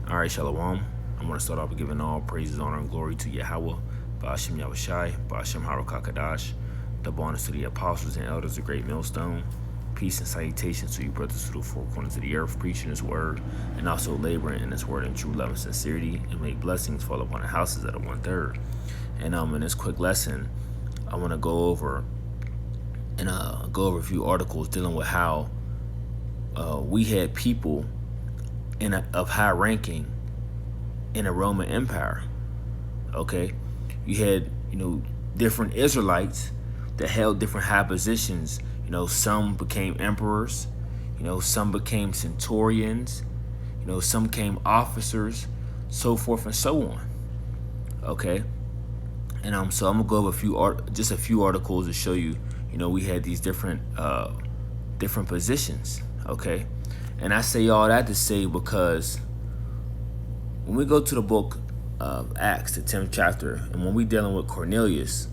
All right, Shalom. I'm going to start off with giving all praises, honor, and glory to Yahweh, Ba'ashem Yahushai, Ba'ashem Harukakadash, double honors to the apostles and elders of Great Millstone. Peace and salutations to you brothers to the four corners of the earth, preaching his word, and also laboring in his word in true love and sincerity, and make blessings fall upon the houses that are 1/3. And in this quick lesson, I want to go over a few articles dealing with how we had people of high ranking in the Roman Empire. Okay, you had different Israelites that held different high positions. Some became emperors. Some became centurions. Some became officers, so forth and so on. Okay, and so I'm gonna go over just a few articles to show you. We had these different positions. Okay, and I say all that to say because when we go to the book of Acts, the 10th chapter, and when we're dealing with Cornelius,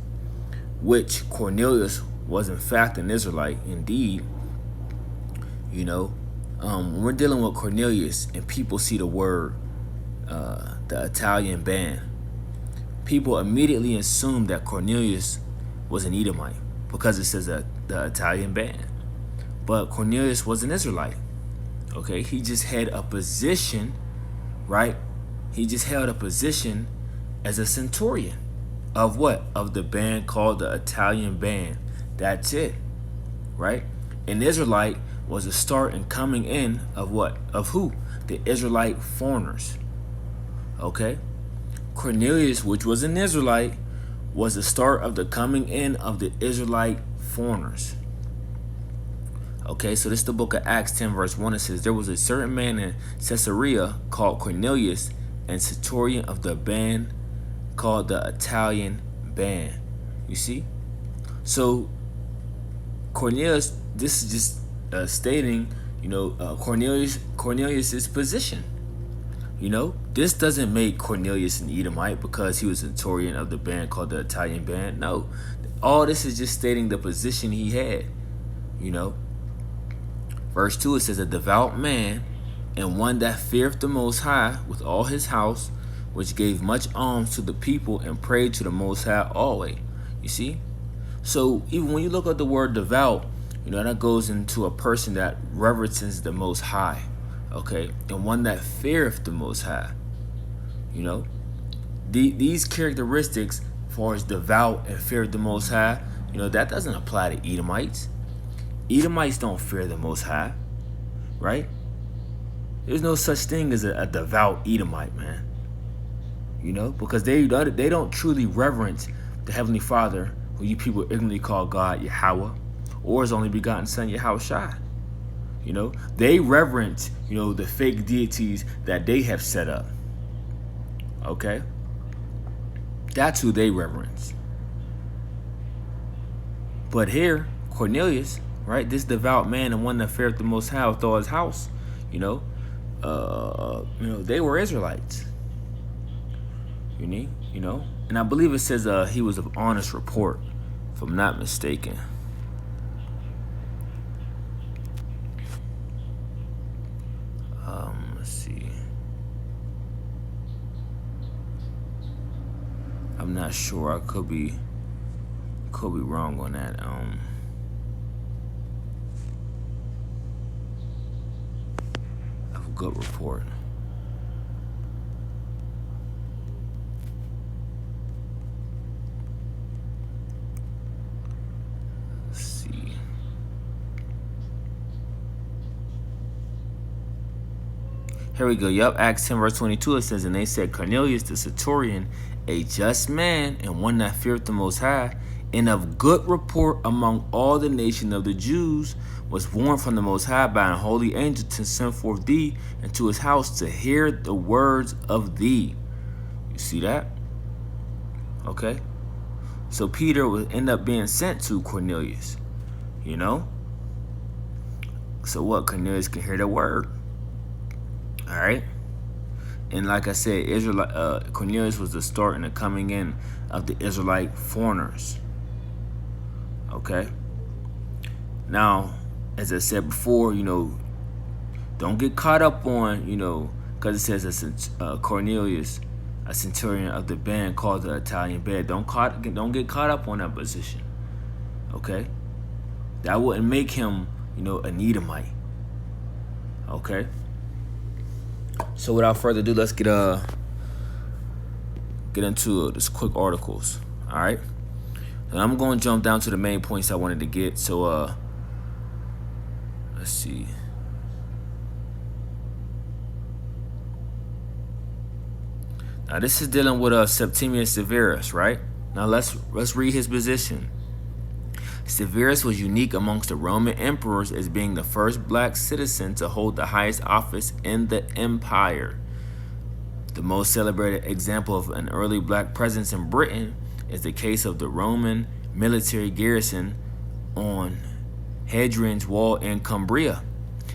which Cornelius was in fact an Israelite indeed, when we're dealing with Cornelius and people see the word, the Italian band, people immediately assume that Cornelius was an Edomite because it says that the Italian band. But Cornelius was an Israelite. Okay, he just had a position, right? He just held a position as a centurion of what? Of the band called the Italian band. That's it, right? An Israelite was the start and coming in of what? Of who? The Israelite foreigners. Okay? Cornelius, which was an Israelite, was the start of the coming in of the Israelite foreigners. Okay, so this is the book of Acts 10 verse 1. It says, there was a certain man in Caesarea called Cornelius, and centurion of the band called the Italian band. You see? So Cornelius, this is just stating, Cornelius's position. This doesn't make Cornelius an Edomite because he was a centurion of the band called the Italian band. No, all this is just stating the position he had. Verse 2, it says, a devout man and one that feareth the Most High with all his house, which gave much alms to the people and prayed to the Most High always. You see? So even when you look at the word devout, that goes into a person that reverences the Most High. Okay? And one that feareth the Most High. These characteristics, as far as devout and fear the Most High, that doesn't apply to Edomites. Edomites don't fear the Most High, right? There's no such thing as a devout Edomite, man. Because they don't truly reverence the Heavenly Father, who you people ignorantly call God Yahweh, or His only begotten Son Yahushai. They reverence, the fake deities that they have set up. Okay? That's who they reverence. But here, Cornelius, right, this devout man and one that feared the Most High with all his house, they were Israelites. And I believe it says he was of honest report, if I'm not mistaken. Let's see. I'm not sure. I could be wrong on that. Of a good report. Let's see. Here we go. Yup, Acts 10 verse 22, it says, and they said, Cornelius the centurion, a just man and one that feared the Most High, and of good report among all the nation of the Jews, was warned from the Most High by an holy angel to send forth thee into his house to hear the words of thee. You see that? Okay. So Peter would end up being sent to Cornelius. So what? Cornelius can hear the word. All right. And like I said, Cornelius was the start and the coming in of the Israelite foreigners. Okay. Now, as I said before, don't get caught up on, because it says Cornelius, a centurion of the band called the Italian band. Don't get caught up on that position. Okay, that wouldn't make him, an Edomite. Okay. So without further ado, let's get into this quick articles. All right, and I'm going to jump down to the main points I wanted to get. So let's see. Now this is dealing with Septimius Severus, right? Now let's read his position. Severus was unique amongst the Roman emperors as being the first black citizen to hold the highest office in the empire. The most celebrated example of an early black presence in Britain is the case of the Roman military garrison on Hadrian's Wall in Cumbria.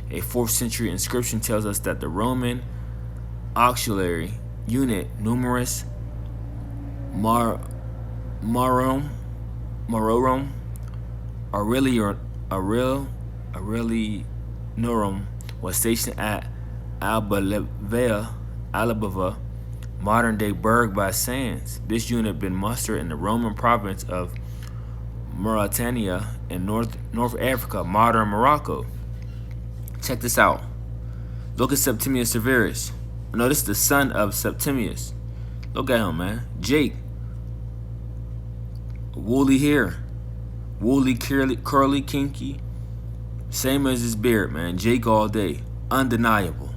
A 4th century inscription tells us that the Roman auxiliary unit Numerus Marorum Aureliorum was stationed at Albava, modern-day Berg by Sands. This unit had been mustered in the Roman province of Mauritania in North Africa, modern Morocco. Check this out. Look at Septimius Severus. No, this is the son of Septimius. Look at him, man. Jake. Woolly hair. Woolly, curly, kinky. Same as his beard, man. Jake all day. Undeniable.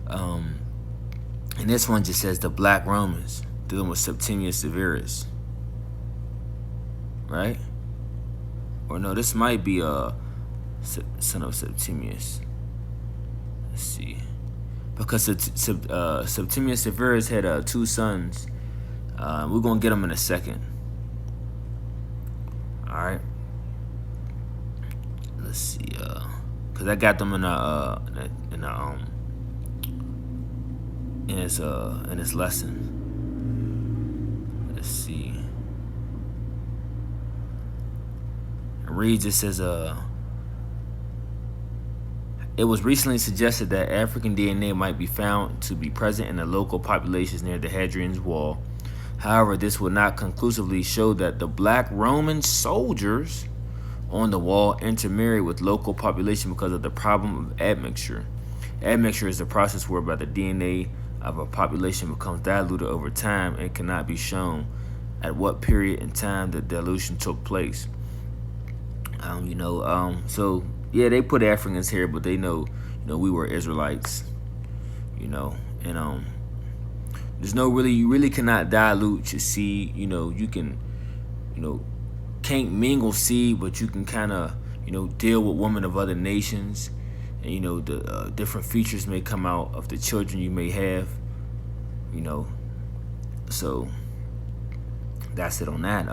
And this one just says the Black Romans, dealing with Septimius Severus. Right? Or no, this might be son of Septimius. Let's see. Because Septimius Severus had 2 sons. We're going to get them in a second. Alright. Let's see. Because I got them in this lesson. Let's see. It reads, it says, it was recently suggested that African DNA might be found to be present in the local populations near the Hadrian's Wall. However, this would not conclusively show that the black Roman soldiers on the wall intermarried with local population because of the problem of admixture. Admixture is the process whereby the DNA of a population becomes diluted over time and cannot be shown at what period in time the dilution took place. So yeah, they put Africans here, but they know, we were Israelites, and there's no you really cannot dilute your seed. You can, can't mingle seed, but you can kind of, deal with women of other nations, and the different features may come out of the children you may have, so that's it on that.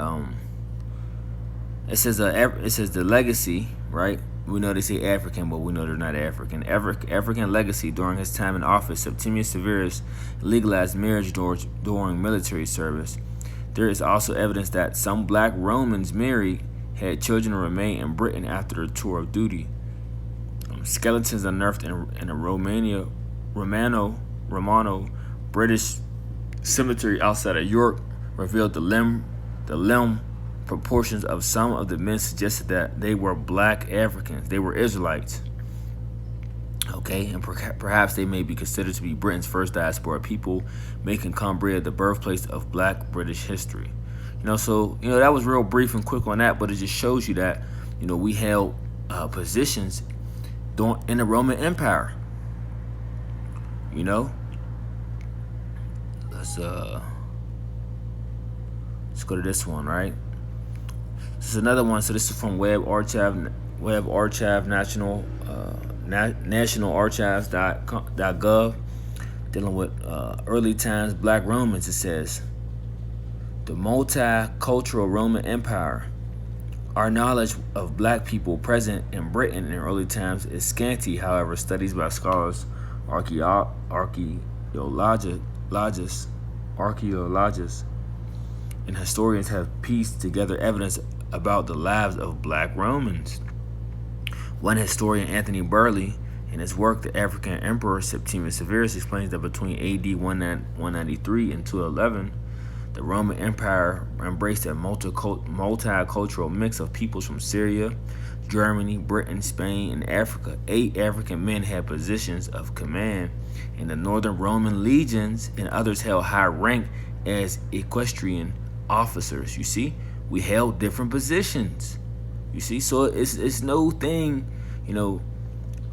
It says the legacy, right? We know they say African, but we know they're not African. African legacy during his time in office. Septimius Severus legalized marriage during military service. There is also evidence that some black Romans married, had children, and remained in Britain after their tour of duty. Skeletons unearthed in a Romano British cemetery outside of York revealed the limb proportions of some of the men suggested that they were black Africans. They were Israelites. Okay, and perhaps they may be considered to be Britain's first diaspora people, making Cumbria the birthplace of black British history. So that was real brief and quick on that, but it just shows you that we held positions in the Roman Empire. Let's go to this one, right? This is another one. So this is from Web Archive nationalarchives.gov, dealing with early times black Romans. It says, the multicultural Roman Empire. Our knowledge of black people present in Britain in early times is scanty. However, studies by scholars, archaeologists, and historians have pieced together evidence about the lives of black Romans. One historian, Anthony Burley, In his work, the African Emperor Septimius Severus explains that between AD 193 and 211, the Roman Empire embraced a multicultural mix of peoples from Syria, Germany, Britain, Spain, and Africa. 8 African men had positions of command in the northern Roman legions, and others held high rank as equestrian officers. You see, we held different positions. You see, so it's no thing,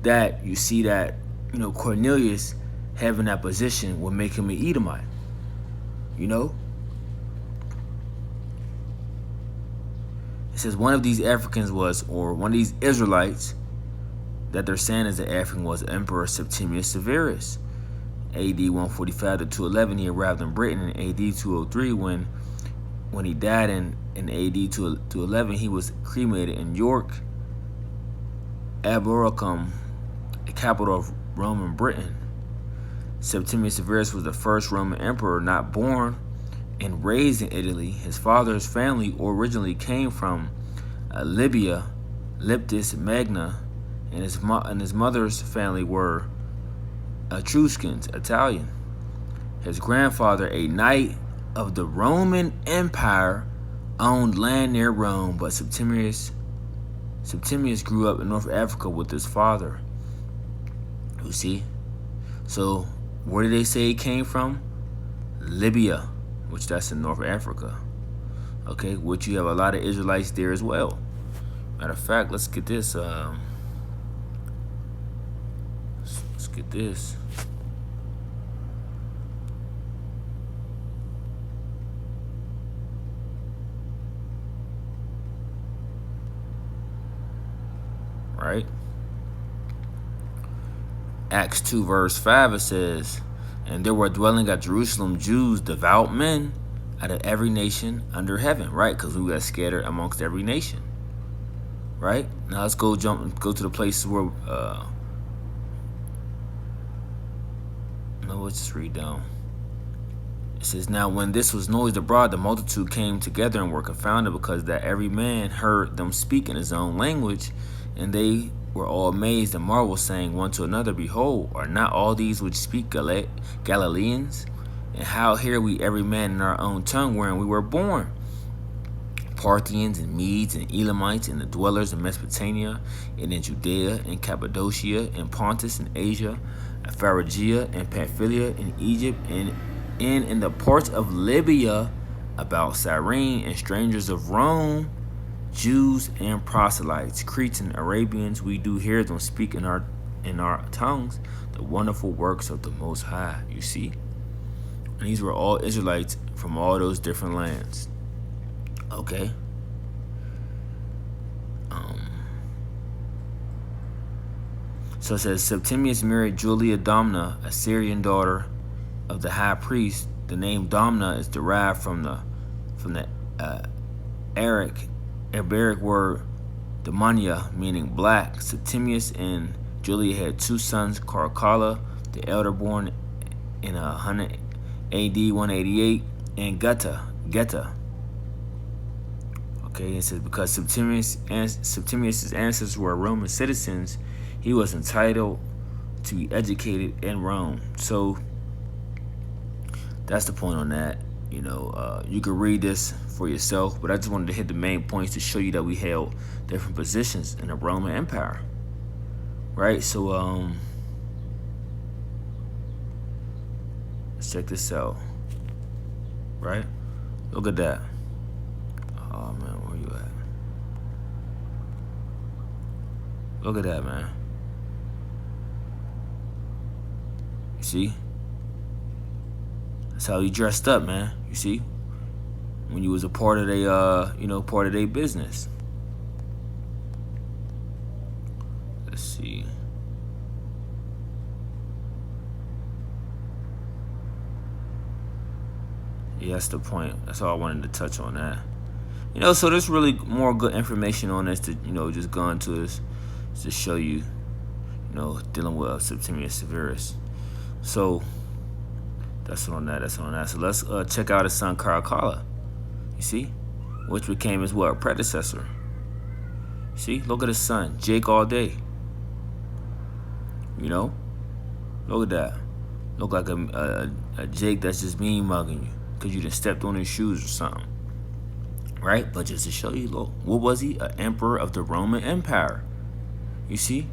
that you see that, Cornelius having that position would make him an Edomite. It says one of these Africans one of these Israelites that they're saying is an African was Emperor Septimius Severus. AD 145 to 211, he arrived in Britain. In AD 203, when he died in AD 211, he was cremated in York, Aboracum, the capital of Roman Britain. Septimius Severus was the first Roman emperor not born and raised in Italy. His father's family originally came from Libya, Leptis Magna, and his mother's family were Etruscans, Italian. His grandfather, a knight of the Roman Empire, owned land near Rome, but Septimius grew up in North Africa with his father. You see? So, where did they say he came from? Libya, which that's in North Africa. Okay, which you have a lot of Israelites there as well. Matter of fact, let's get this. Let's get this. Right? Acts 2 verse 5, it says, and there were dwelling at Jerusalem Jews, devout men, out of every nation under heaven. Right? Because we got scattered amongst every nation. Right? Now let's go to the places where let's just read down. It says, now when this was noised abroad, the multitude came together and were confounded, because that every man heard them speak in his own language. And they were all amazed and marveled, saying one to another, behold, are not all these which speak Galileans? And how hear we every man in our own tongue wherein we were born? Parthians and Medes and Elamites and the dwellers in Mesopotamia and in Judea and Cappadocia and Pontus and Asia and Phrygia and Pamphylia and Egypt and in the parts of Libya about Cyrene, and strangers of Rome, Jews and proselytes, Cretes and Arabians, we do hear them speak in our tongues the wonderful works of the Most High. You see? And these were all Israelites from all those different lands. Okay? So it says, Septimius married Julia Domna, a Syrian daughter of the high priest. The name Domna is derived from the Arabic word Damania, meaning black. Septimius and Julia had 2 sons, Caracalla, the elder, born in 100 AD 188, and Geta. Okay, it says because Septimius' ancestors were Roman citizens, he was entitled to be educated in Rome. So that's the point on that. You can read this for yourself, but I just wanted to hit the main points to show you that we held different positions in the Roman Empire. Right? So let's check this out. Right? Look at that. Oh man, where you at? Look at that, man. You see? That's how you dressed up, man. You see? When you was a part of their business. Let's see. Yeah, that's the point. That's all I wanted to touch on that. So there's really more good information on this to, just go into this to show you, dealing with Septimius Severus. So that's on that. So let's check out his son Caracalla. You see? Which became his predecessor. See? Look at his son, Jake all day. You know, look at that. Look like a Jake that's just mean mugging you because you just stepped on his shoes or something, right? But just to show you, look, what was he? An emperor of the Roman Empire. You see?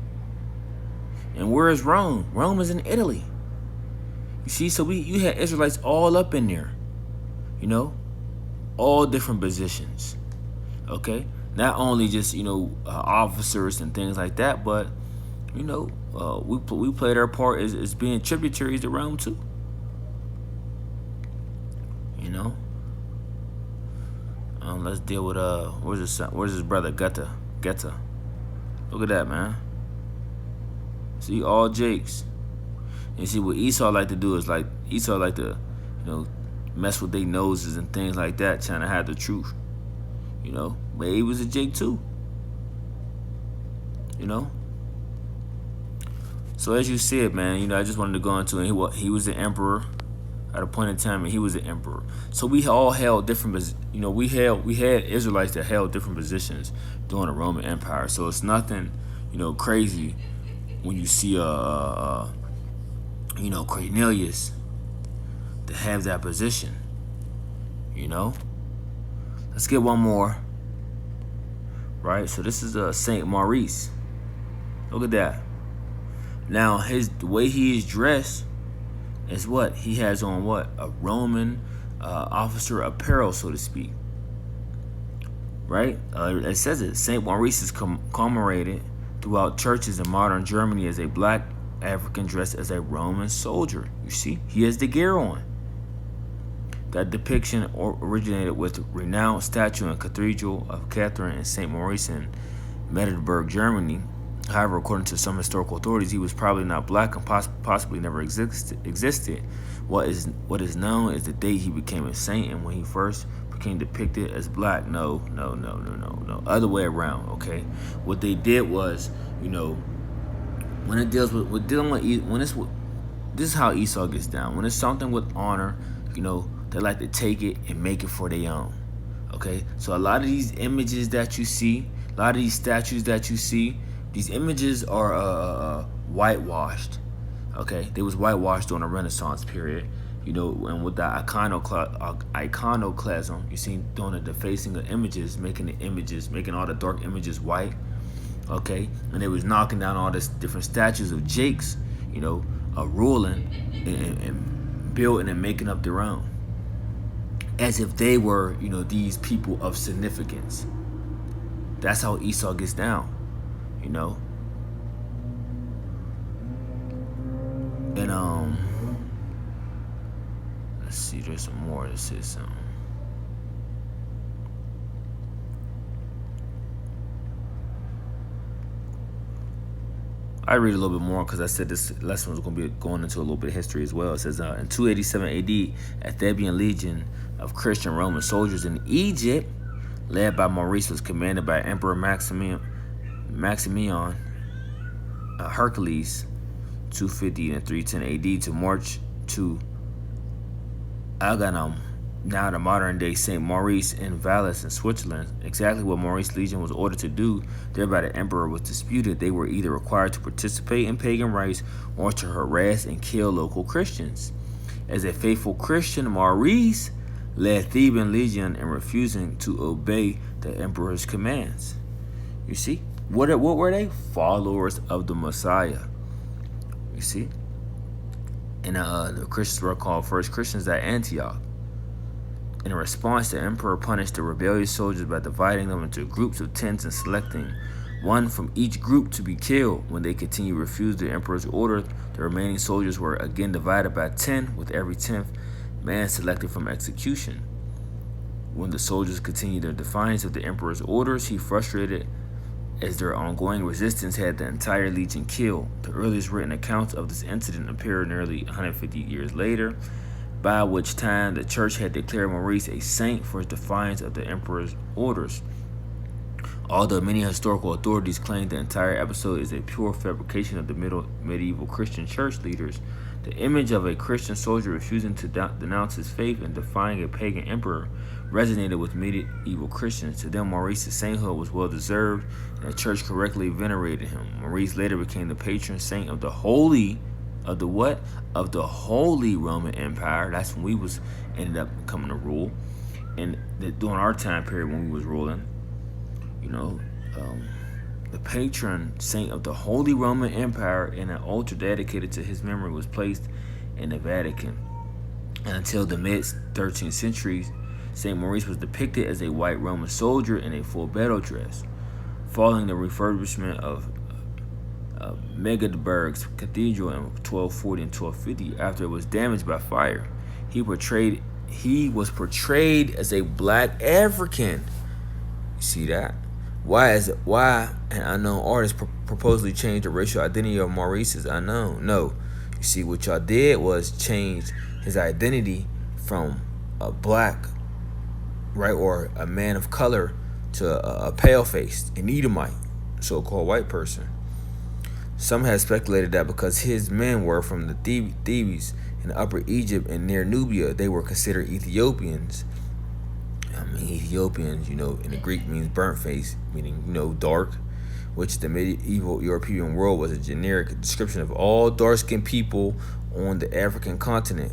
And where is Rome? Rome is in Italy. You see? So you had Israelites all up in there. You know, all different positions. Okay, not only just officers and things like that, but we played our part as being tributaries to Rome too. You know, let's deal with where's his brother Geta. Look at that, man. See, all Jakes. And see what Esau like to do is Esau like to mess with their noses and things like that, trying to hide the truth. But he was a Jake too. So as you said, man, I just wanted to go into it. He was the emperor at a point in time, and he was the emperor. So we all held different, we had Israelites that held different positions during the Roman Empire. So it's nothing, crazy when you see Cornelius to have that position. Let's get one more. Right, so this is Saint Maurice. Look at that. Now the way he is dressed is what he has on. What, a Roman officer apparel, so to speak. Right, it says it. Saint Maurice is commemorated throughout churches in modern Germany as a black African dressed as a Roman soldier. You see, he has the gear on. That depiction originated with renowned statue and cathedral of Catherine and St. Maurice in Magdeburg, Germany. However, according to some historical authorities, he was probably not black and possibly never existed. What is known is the date he became a saint and when he first became depicted as black. No. Other way around, okay? What they did was, when it deals with dealing with, this is how Esau gets down. When it's something with honor, they like to take it and make it for their own. Okay? So a lot of these images that you see, a lot of these statues that you see, these images are whitewashed. Okay? They was whitewashed during the Renaissance period. And with the iconoclasm, you see doing the defacing of images, making all the dark images white. Okay? And they was knocking down all this different statues of Jakes, ruling and building and making up their own. As if they were, these people of significance. That's how Esau gets down, And let's see, there's some more that says something. I read a little bit more because I said this lesson was going to be going into a little bit of history as well. It says in 287 AD, a Theban legion of Christian Roman soldiers in Egypt, led by Maurice, was commanded by Emperor Maximian Hercules, 250 and 310 AD, to march to Agaunum, now the modern-day St. Maurice in Valais in Switzerland. Exactly what Maurice's legion was ordered to do, thereby the emperor was disputed. They were either required to participate in pagan rites or to harass and kill local Christians. As a faithful Christian, Maurice led Theban legion in refusing to obey the emperor's commands. You see? What were they? Followers of the Messiah. You see? And the Christians were called first Christians at Antioch. In response, the emperor punished the rebellious soldiers by dividing them into groups of 10 and selecting one from each group to be killed. When they continued to refuse the emperor's order, the remaining soldiers were again divided by 10, with every 10th man selected from execution. When the soldiers continued their defiance of the emperor's orders, he, frustrated as their ongoing resistance, had the entire legion killed. The earliest written accounts of this incident appear nearly 150 years later, by which time the church had declared Maurice a saint for his defiance of the emperor's orders. Although many historical authorities claim the entire episode is a pure fabrication of the medieval Christian church leaders, The image of a Christian soldier refusing to denounce his faith and defying a pagan emperor resonated with medieval Christians. To them, Maurice's sainthood was well deserved, and the church correctly venerated him. Maurice later became the patron saint of the what? Of the Holy Roman Empire. That's when we was ended up coming to rule, and during our time period when we was ruling, you know, the patron saint of the Holy Roman Empire, and an altar dedicated to his memory was placed in the Vatican. And until the mid-13th century, St. Maurice was depicted as a white Roman soldier in a full battle dress. Following the refurbishment of Magdeburg's cathedral in 1240 and 1250, after it was damaged by fire, he was portrayed as a black African. You see that? Why an unknown artist purposely changed the racial identity of Maurice is unknown. No, you see, what y'all did was change his identity from a black, right, or a man of color, to a pale-faced, an Edomite, so-called white person. Some have speculated that because his men were from the Thebes in Upper Egypt and near Nubia, they were considered Ethiopians. I mean, Ethiopians, in the Greek means burnt face, meaning, dark, which the medieval European world was a generic description of all dark-skinned people on the African continent.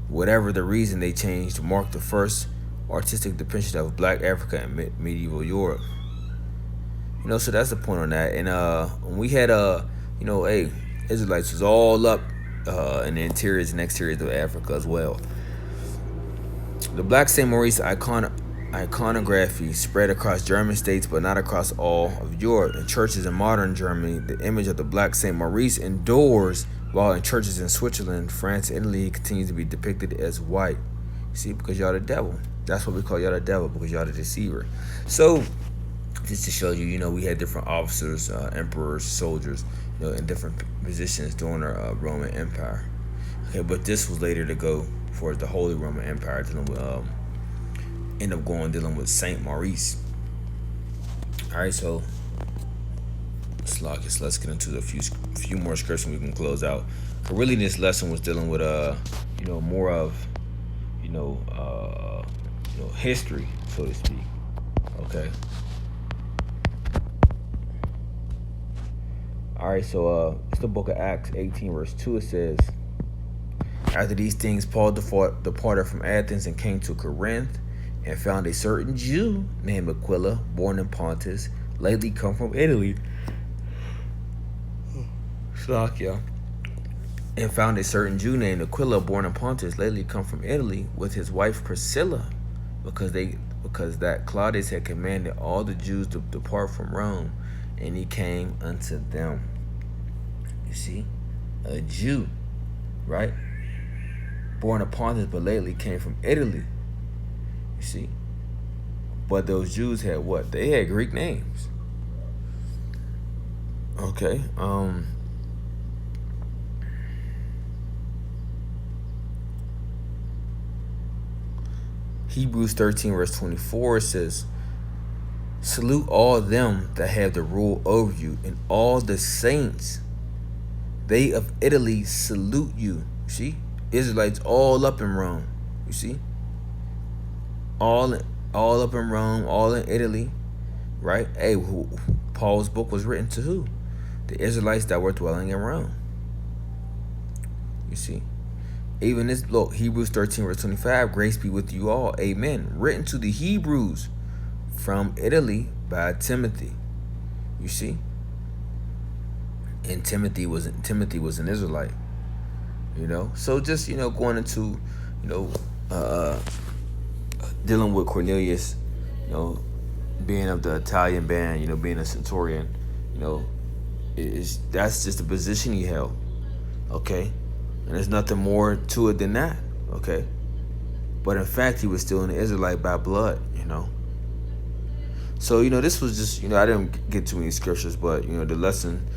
Whatever the reason, they changed to mark the first artistic depiction of black Africa in medieval Europe. So that's the point on that. And when we had Israelites was all up in the interiors and exteriors of Africa as well. The Black St. Maurice iconography spread across German states, but not across all of Europe. In churches in modern Germany, the image of the Black St. Maurice endures, while in churches in Switzerland, France, and Italy, it continues to be depicted as white. See, because y'all the devil. That's what we call y'all the devil, because y'all the deceiver. So, just to show you, we had different officers, emperors, soldiers, in different positions during the Roman Empire. Okay, but this was later to go for the Holy Roman Empire, dealing with Saint Maurice. All right, so let's get into a few more scripts and we can close out. But really, this lesson was dealing with more of history, so to speak. Okay. All right, so it's the book of Acts 18, verse 2. It says, after these things, Paul departed from Athens and came to Corinth, and found a certain Jew named Aquila, born in Pontus, lately come from Italy. And found a certain Jew named Aquila, born in Pontus, lately come from Italy, with his wife Priscilla, because that Claudius had commanded all the Jews to depart from Rome, and he came unto them. You see, a Jew, right? Born in Pontus, but lately came from Italy. You see, but those Jews had what? They had Greek names. Okay. Hebrews 13, verse 24 says, salute all them that have the rule over you, and all the saints. They of Italy salute you. You see? Israelites all up in Rome. You see? All up in Rome, all in Italy. Right? Hey, Paul's book was written to who? The Israelites that were dwelling in Rome. You see? Even this, look, Hebrews 13, verse 25, grace be with you all. Amen. Written to the Hebrews from Italy by Timothy. You see? And Timothy was an Israelite. So just, going into, dealing with Cornelius, being of the Italian band, being a centurion, that's just the position he held. Okay? And there's nothing more to it than that, okay? But in fact, he was still an Israelite by blood, So, this was just, I didn't get too many scriptures, but, the lesson